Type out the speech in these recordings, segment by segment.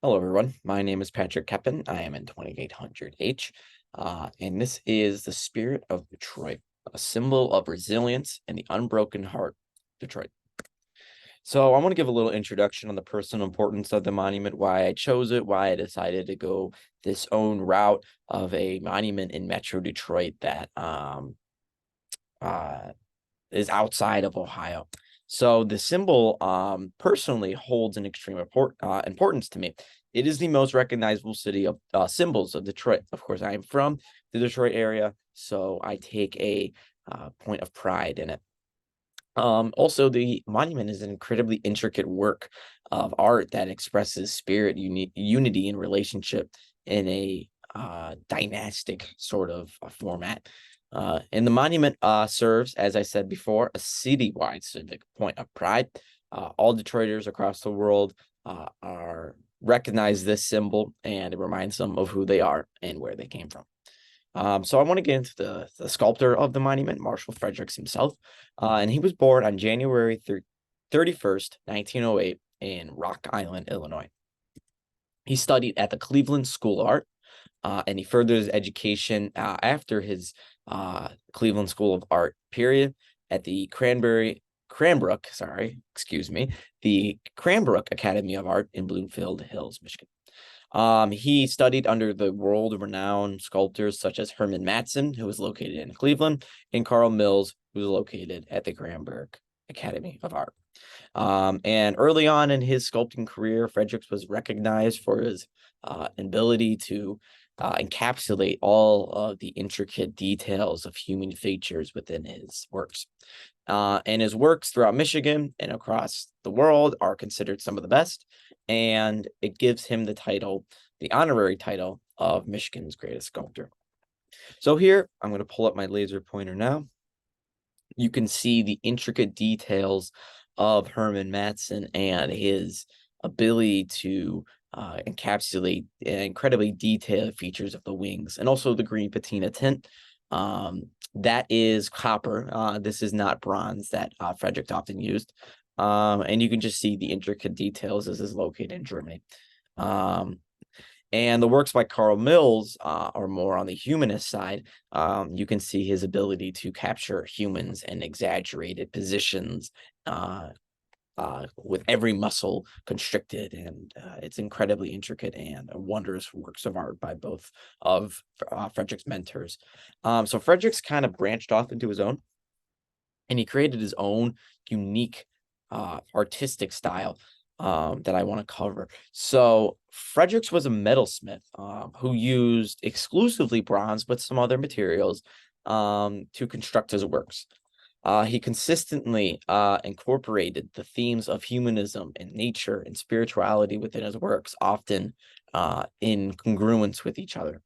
Hello, everyone. My name is Patrick Keppen. I am in 2800H, and this is the spirit of Detroit, a symbol of resilience and the unbroken heart, Detroit. So I want to give a little introduction on the personal importance of the monument, why I chose it, why I decided to go this own route of a monument in Metro Detroit that uh, is outside of Ohio. So the symbol personally holds an extreme importance to me. It is the most recognizable city of symbols of Detroit. Of course, I am from the Detroit area, so I take a point of pride in it. Also, the monument is an incredibly intricate work of art that expresses spirit, unity, and relationship in a dynastic sort of format. And the monument serves, as I said before, a citywide civic point of pride. All Detroiters across the world are recognize this symbol, and it reminds them of who they are and where they came from. So I want to get into the sculptor of the monument, Marshall Fredericks himself. And he was born on January 31st, 1908 in Rock Island, Illinois. He studied at the Cleveland School of Art, and he furthered his education after his Cleveland School of Art period at the Cranbrook Academy of Art in Bloomfield Hills, Michigan. He studied under the world-renowned sculptors such as Herman Matson, who was located in Cleveland, and Carl Mills, who was located at the Cranbrook Academy of Art. And early on in his sculpting career, Fredericks was recognized for his ability to encapsulate all of the intricate details of human features within his works. And his works throughout Michigan and across the world are considered some of the best, and it gives him the honorary title of Michigan's greatest sculptor. So here, I'm going to pull up my laser pointer now. You can see the intricate details of Herman Matson and his ability to encapsulate incredibly detailed features of the wings and also the green patina tint. That is copper. This is not bronze that Frederick often used. And you can just see the intricate details. This is located in Germany. And the works by Carl Mills are more on the humanist side. You can see his ability to capture humans in exaggerated positions with every muscle constricted. And it's incredibly intricate and a wondrous works of art by both of Frederick's mentors. So Frederick's kind of branched off into his own, and he created his own unique artistic style that I want to cover. So Fredericks was a metalsmith who used exclusively bronze, but some other materials to construct his works. He consistently incorporated the themes of humanism and nature and spirituality within his works, often in congruence with each other.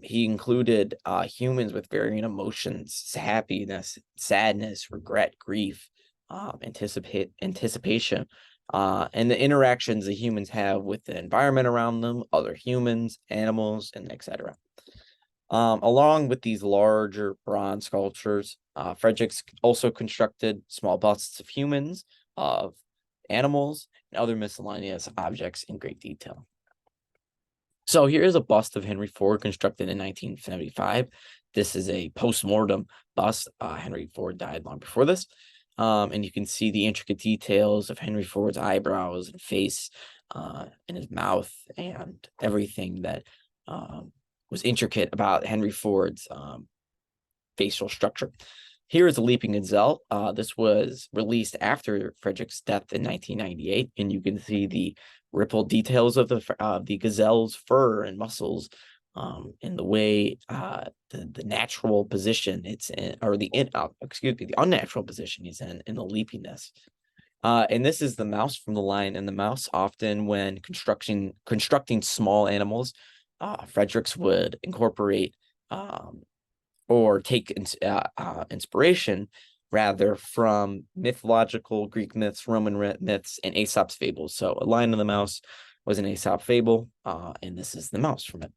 He included humans with varying emotions, happiness, sadness, regret, grief, anticipation, and the interactions that humans have with the environment around them, other humans, animals, and etc. Along with these larger bronze sculptures, Fredericks also constructed small busts of humans, of animals, and other miscellaneous objects in great detail. So here is a bust of Henry Ford constructed in 1975. This is a post-mortem bust. Henry Ford died long before this. And you can see the intricate details of Henry Ford's eyebrows and face and his mouth and everything that was intricate about Henry Ford's facial structure. Here is a leaping gazelle. This was released after Frederick's death in 1998, and you can see the rippled details of the gazelle's fur and muscles, in the way the natural position it's in, or the unnatural position he's in the leapiness. And this is the mouse from the Lion and the Mouse. Often when constructing small animals, Fredericks would incorporate or take inspiration rather from mythological Greek myths, Roman myths, and Aesop's fables. So A Lion and the Mouse was an Aesop fable, and this is the mouse from it.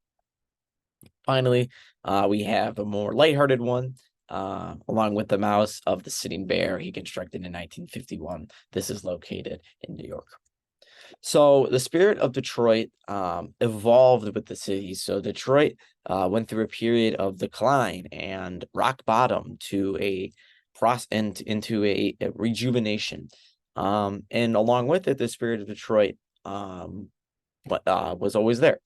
Finally, we have a more lighthearted one, along with the mouse of the sitting bear he constructed in 1951. This is located in New York. So the spirit of Detroit evolved with the city. So Detroit went through a period of decline and rock bottom to into a rejuvenation. And along with it, the spirit of Detroit was always there.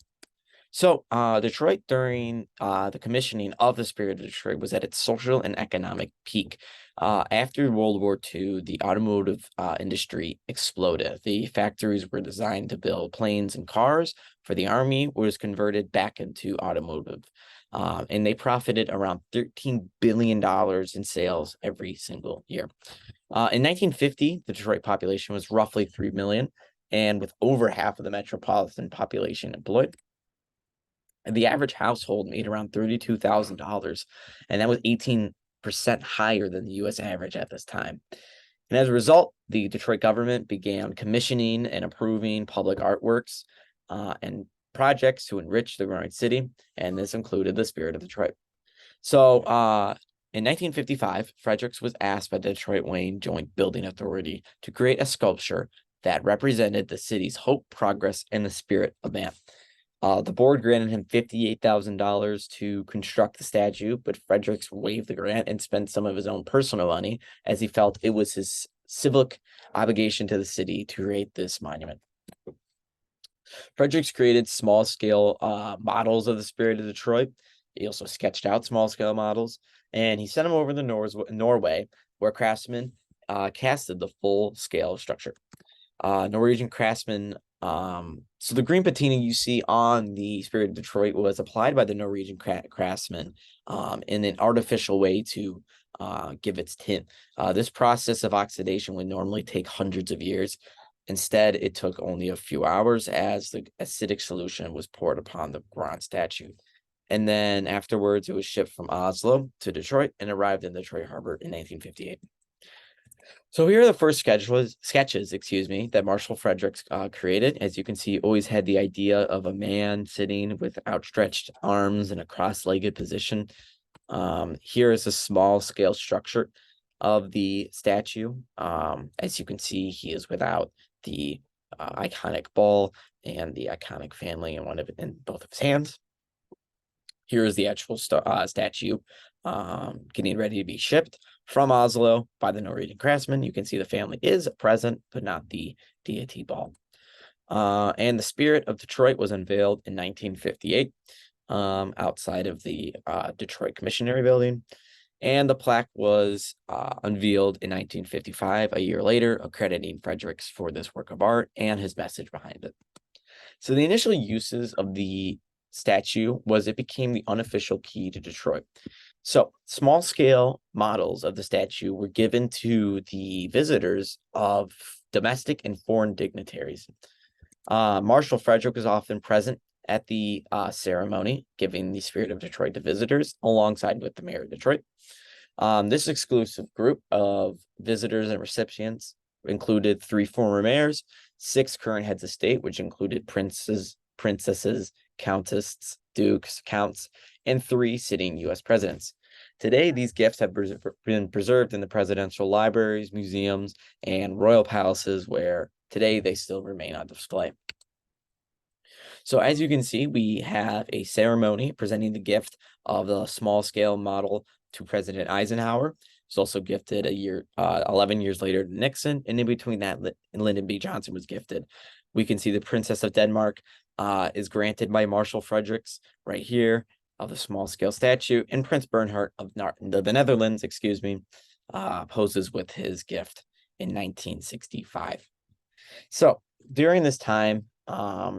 So, Detroit during the commissioning of the Spirit of Detroit was at its social and economic peak. After World War II, the automotive industry exploded. The factories were designed to build planes and cars for the army, was converted back into automotive. And they profited around $13 billion in sales every single year. In 1950, the Detroit population was roughly 3 million, and with over half of the metropolitan population employed. And the average household made around $32,000, and that was 18% higher than the US average at this time. And as a result, the Detroit government began commissioning and approving public artworks and projects to enrich the growing city, and this included the Spirit of Detroit. So in 1955, Fredericks was asked by the Detroit Wayne Joint Building Authority to create a sculpture that represented the city's hope, progress, and the spirit of man. The board granted him $58,000 to construct the statue, but Fredericks waived the grant and spent some of his own personal money as he felt it was his civic obligation to the city to create this monument. Fredericks created small-scale models of the Spirit of Detroit. He also sketched out small-scale models, and he sent them over to Norway, where craftsmen casted the full-scale structure. Norwegian craftsmen. So the green patina you see on the Spirit of Detroit was applied by the Norwegian craftsmen in an artificial way to give its tint. This process of oxidation would normally take hundreds of years. Instead, it took only a few hours as the acidic solution was poured upon the bronze statue. And then afterwards, it was shipped from Oslo to Detroit and arrived in Detroit Harbor in 1958. So here are the first sketches, that Marshall Fredericks created. As you can see, always had the idea of a man sitting with outstretched arms in a cross-legged position. Here is a small-scale structure of the statue. As you can see, he is without the iconic ball and the iconic family in both of his hands. Here is the actual statue getting ready to be shipped from Oslo by the Norwegian craftsman. You can see the family is present, but not the deity ball. And the Spirit of Detroit was unveiled in 1958 outside of the Detroit Commissionary Building. And the plaque was unveiled in 1955, a year later, accrediting Fredericks for this work of art and his message behind it. So the initial uses of the statue was it became the unofficial key to Detroit. So small-scale models of the statue were given to the visitors of domestic and foreign dignitaries. Marshall Frederick was often present at the ceremony, giving the Spirit of Detroit to visitors, alongside with the mayor of Detroit. This exclusive group of visitors and recipients included 3 former mayors, 6 current heads of state, which included princes, princesses, countesses, dukes, counts, and 3 sitting U.S. presidents. Today, these gifts have been preserved in the presidential libraries, museums, and royal palaces, where today they still remain on display. So as you can see, we have a ceremony presenting the gift of the small-scale model to President Eisenhower. It's also gifted 11 years later to Nixon, and in between that, Lyndon B. Johnson was gifted. We can see the Princess of Denmark is granted by Marshall Fredericks right here of the small-scale statue, and Prince Bernhard of the Netherlands, poses with his gift in 1965. So during this time,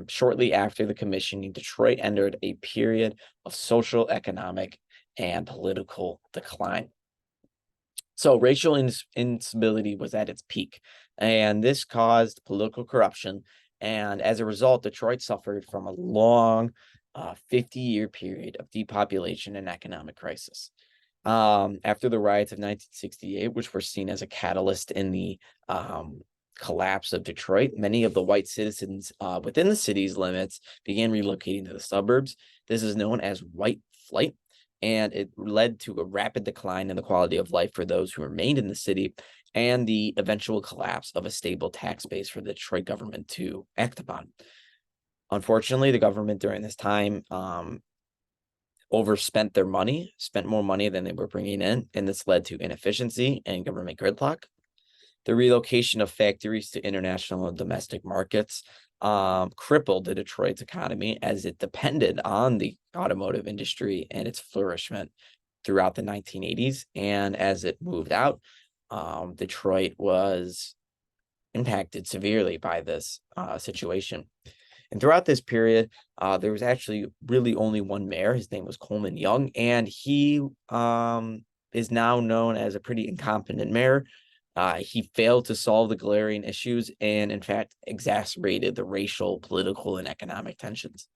shortly after the commissioning, Detroit entered a period of social, economic, and political decline. So racial instability was at its peak, and this caused political corruption. And as a result, Detroit suffered from a long 50-year period of depopulation and economic crisis. After the riots of 1968, which were seen as a catalyst in the collapse of Detroit, many of the white citizens within the city's limits began relocating to the suburbs. This is known as white flight, and it led to a rapid decline in the quality of life for those who remained in the city, and the eventual collapse of a stable tax base for the Detroit government to act upon. Unfortunately, the government during this time overspent their money, spent more money than they were bringing in, and this led to inefficiency and government gridlock. The relocation of factories to international and domestic markets crippled the Detroit's economy as it depended on the automotive industry and its flourishment throughout the 1980s. And as it moved out, Detroit was impacted severely by this situation. And throughout this period, there was actually really only one mayor. His name was Coleman Young, and he is now known as a pretty incompetent mayor. He failed to solve the glaring issues and, in fact, exacerbated the racial, political, and economic tensions.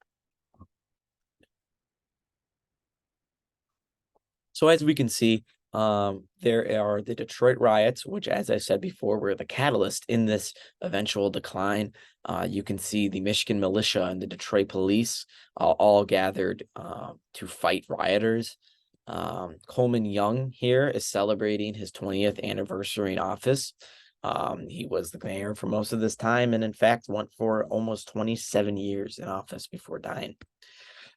So as we can see, there are the Detroit riots, which, as I said before, were the catalyst in this eventual decline. You can see the Michigan militia and the Detroit police all gathered to fight rioters. Coleman Young here is celebrating his 20th anniversary in office. He was the mayor for most of this time, and in fact went for almost 27 years in office before dying.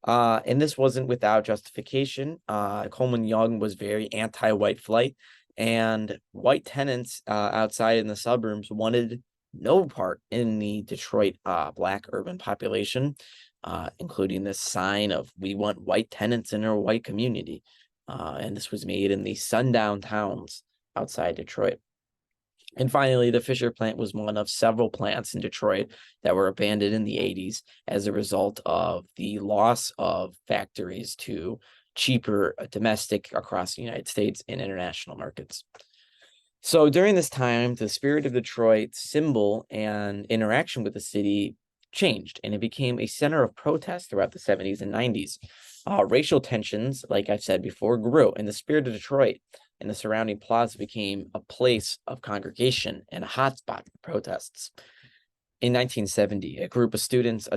And this wasn't without justification. Coleman Young was very anti-white flight, and white tenants outside in the suburbs wanted no part in the Detroit Black urban population, including this sign of "We want white tenants in our white community." And this was made in the sundown towns outside Detroit. And finally, the Fisher plant was one of several plants in Detroit that were abandoned in the 80s as a result of the loss of factories to cheaper domestic across the United States and international markets. So during this time, the spirit of Detroit symbol and interaction with the city changed, and it became a center of protest throughout the 70s and 90s. Racial tensions, like I've said before, grew, and the spirit of Detroit and the surrounding plaza became a place of congregation and a hotspot for protests. In 1970, a group of students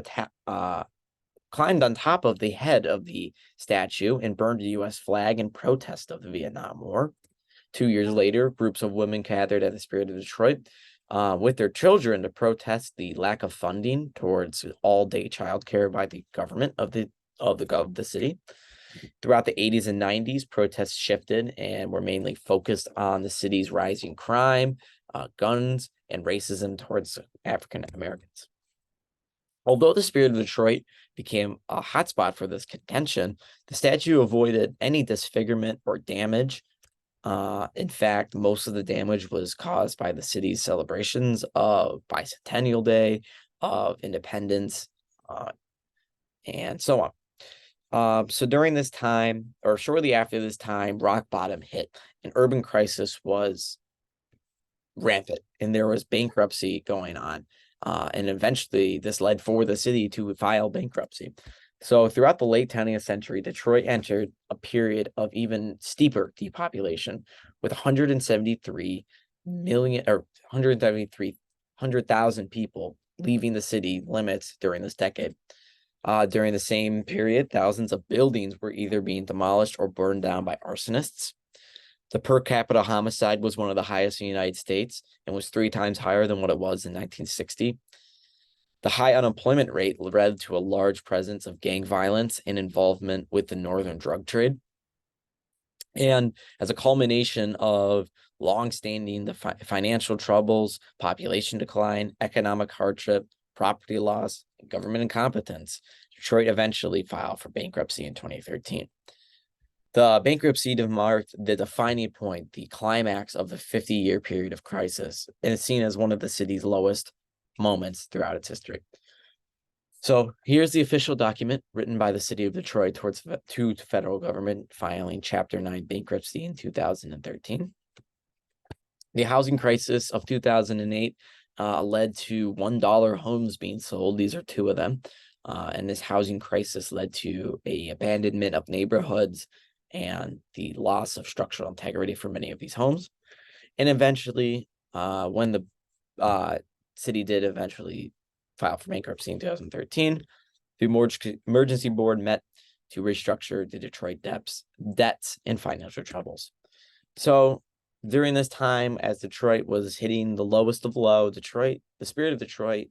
climbed on top of the head of the statue and burned the U.S. flag in protest of the Vietnam War. 2 years later, groups of women gathered at the Spirit of Detroit with their children to protest the lack of funding towards all-day childcare by the government of the city. Throughout the 80s and 90s, protests shifted and were mainly focused on the city's rising crime, guns, and racism towards African Americans. Although the Spirit of Detroit became a hotspot for this contention, the statue avoided any disfigurement or damage. In fact, most of the damage was caused by the city's celebrations of Bicentennial Day, of Independence, and so on. So during this time, or shortly after this time, rock bottom hit. An urban crisis was rampant, and there was bankruptcy going on. And eventually, this led for the city to file bankruptcy. So throughout the late 20th century, Detroit entered a period of even steeper depopulation, with 173,000 people leaving the city limits during this decade. During the same period, thousands of buildings were either being demolished or burned down by arsonists. The per capita homicide was one of the highest in the United States and was 3 times higher than what it was in 1960. The high unemployment rate led to a large presence of gang violence and involvement with the northern drug trade. And as a culmination of longstanding financial troubles, population decline, economic hardship, property loss, and government incompetence, Detroit eventually filed for bankruptcy in 2013. The bankruptcy marked the defining point, the climax of the 50-year period of crisis, and it's seen as one of the city's lowest moments throughout its history. So here's the official document written by the city of Detroit to the federal government, filing Chapter 9 bankruptcy in 2013. The housing crisis of 2008 led to $1 homes being sold. These are 2 of them. And this housing crisis led to an abandonment of neighborhoods and the loss of structural integrity for many of these homes. And eventually, when the city did eventually file for bankruptcy in 2013, the emergency board met to restructure the Detroit debts and financial troubles. So During this time, as Detroit was hitting the lowest of low, the spirit of Detroit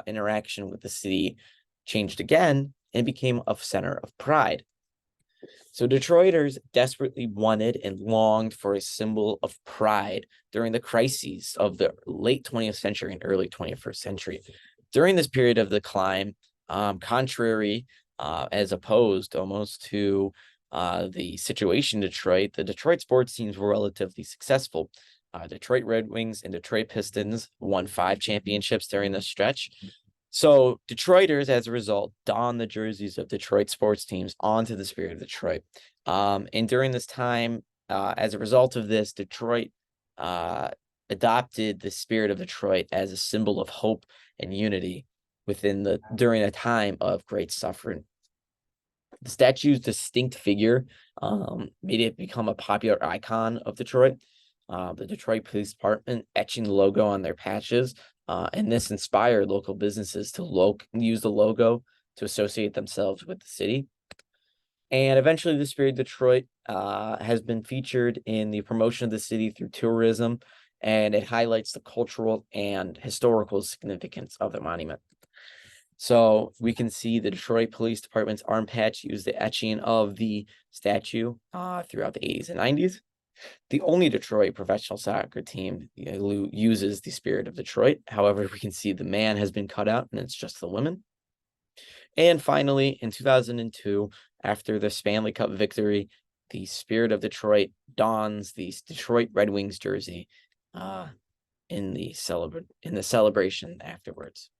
interaction with the city changed again and became a center of pride. So Detroiters desperately wanted and longed for a symbol of pride during the crises of the late 20th century and early 21st century. During this period of decline, contrary as opposed almost to the situation in Detroit, the Detroit sports teams were relatively successful. Detroit Red Wings and Detroit Pistons won 5 championships during this stretch. So Detroiters, as a result, don the jerseys of Detroit sports teams onto the spirit of Detroit. And during this time, as a result of this, Detroit adopted the spirit of Detroit as a symbol of hope and unity during a time of great suffering. The statue's distinct figure made it become a popular icon of Detroit. The Detroit Police Department etching the logo on their patches, and this inspired local businesses to use the logo to associate themselves with the city. And eventually, the spirit of Detroit has been featured in the promotion of the city through tourism, and it highlights the cultural and historical significance of the monument. So we can see the Detroit Police Department's arm patch use the etching of the statue throughout the 80s and 90s. The only Detroit professional soccer team uses the spirit of Detroit. However, we can see the man has been cut out and it's just the women. And finally, in 2002, after the Stanley Cup victory, the spirit of Detroit dons the Detroit Red Wings jersey in the celebration afterwards.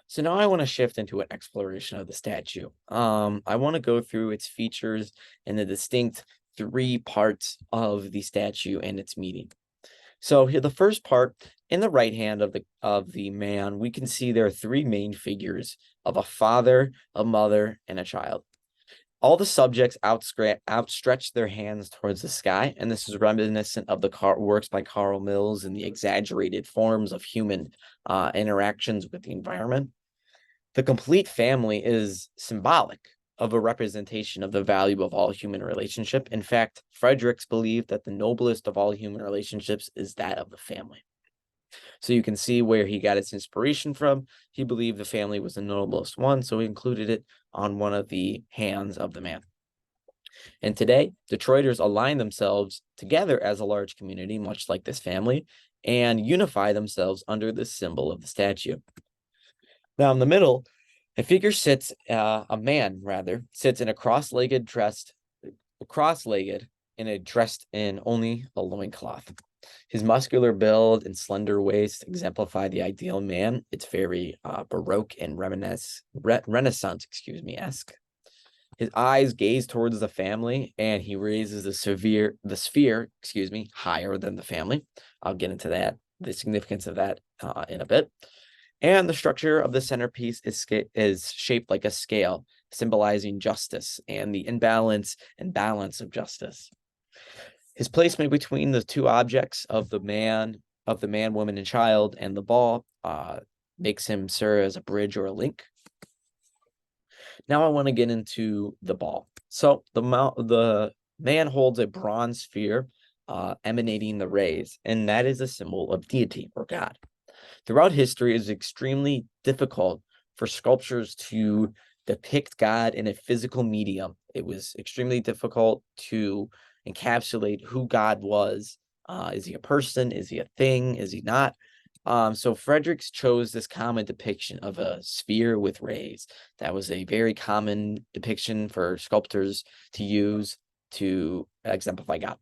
So now I want to shift into an exploration of the statue. I want to go through its features and the distinct 3 parts of the statue and its meaning. So here, the first part, in the right hand of the man, we can see there are 3 main figures of a father, a mother, and a child. All the subjects outstretch their hands towards the sky, and this is reminiscent of the works by Carl Mills and the exaggerated forms of human interactions with the environment. The complete family is symbolic of a representation of the value of all human relationship. In fact, Fredericks believed that the noblest of all human relationships is that of the family. So you can see where he got its inspiration from. He believed the family was the noblest one, so he included it on one of the hands of the man. And today, Detroiters align themselves together as a large community, much like this family, and unify themselves under the symbol of the statue. Now, in the middle, a man sits in a cross-legged and dressed in only a loincloth. His muscular build and slender waist exemplify the ideal man. It's very Baroque and Renaissance-esque. His eyes gaze towards the family, and he raises the sphere, higher than the family. I'll get into the significance of that in a bit. And the structure of the centerpiece is shaped like a scale, symbolizing justice and the imbalance and balance of justice. His placement between the 2 objects of the man, woman, and child, and the ball makes him serve as a bridge or a link. Now I want to get into the ball. So the man holds a bronze sphere emanating the rays, and that is a symbol of deity or God. Throughout history, it is extremely difficult for sculptures to depict God in a physical medium. It was extremely difficult to encapsulate who God was. Is he a person? Is he a thing? Is he not? So Fredericks chose this common depiction of a sphere with rays. That was a very common depiction for sculptors to use to exemplify God.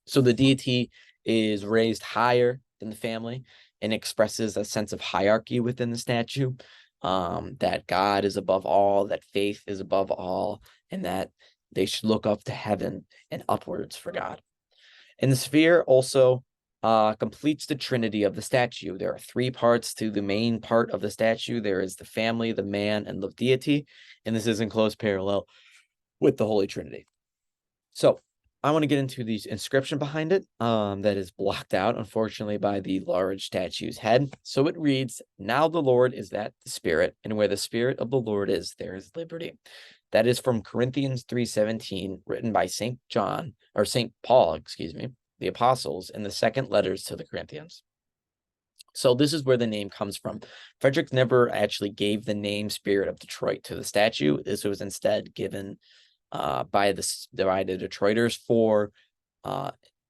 So the deity is raised higher than the family and expresses a sense of hierarchy within the statue, that God is above all, that faith is above all, and that they should look up to heaven and upwards for God. And the sphere also completes the trinity of the statue. There are 3 parts to the main part of the statue. There is the family, the man, and the deity, and this is in close parallel with the Holy Trinity. So I want to get into the inscription behind it that is blocked out, unfortunately, by the large statue's head. So it reads, "Now the Lord is that the Spirit, and where the Spirit of the Lord is, there is liberty." That is from Corinthians 3:17, written by St. Paul, the apostles, in the second letters to the Corinthians. So this is where the name comes from. Frederick never actually gave the name Spirit of Detroit to the statue. This was instead given by the Detroiters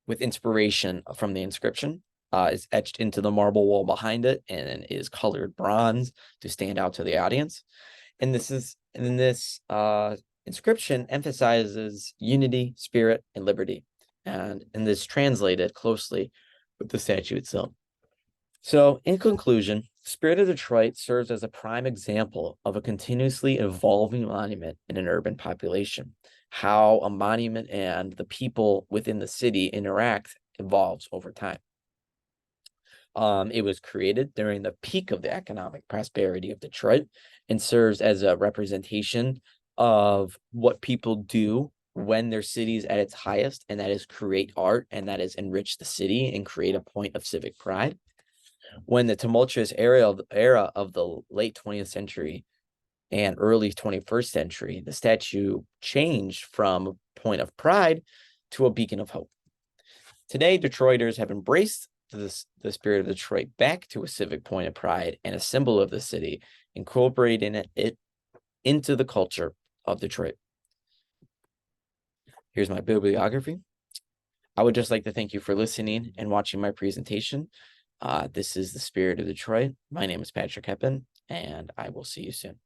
with inspiration from the inscription. Is etched into the marble wall behind it and is colored bronze to stand out to the audience. And this inscription emphasizes unity, spirit, and liberty. And this translated closely with the statue itself. So in conclusion, Spirit of Detroit serves as a prime example of a continuously evolving monument in an urban population. How a monument and the people within the city interact evolves over time. It was created during the peak of the economic prosperity of Detroit and serves as a representation of what people do when their city's at its highest, and that is create art, and that is enrich the city and create a point of civic pride. When the tumultuous era of the late 20th century and early 21st century, the statue changed from a point of pride to a beacon of hope. Today, Detroiters have embraced the spirit of Detroit back to a civic point of pride and a symbol of the city, incorporating it into the culture of Detroit. Here's my bibliography. I would just like to thank you for listening and watching my presentation. This is the Spirit of Detroit. My name is Patrick Heppen, and I will see you soon.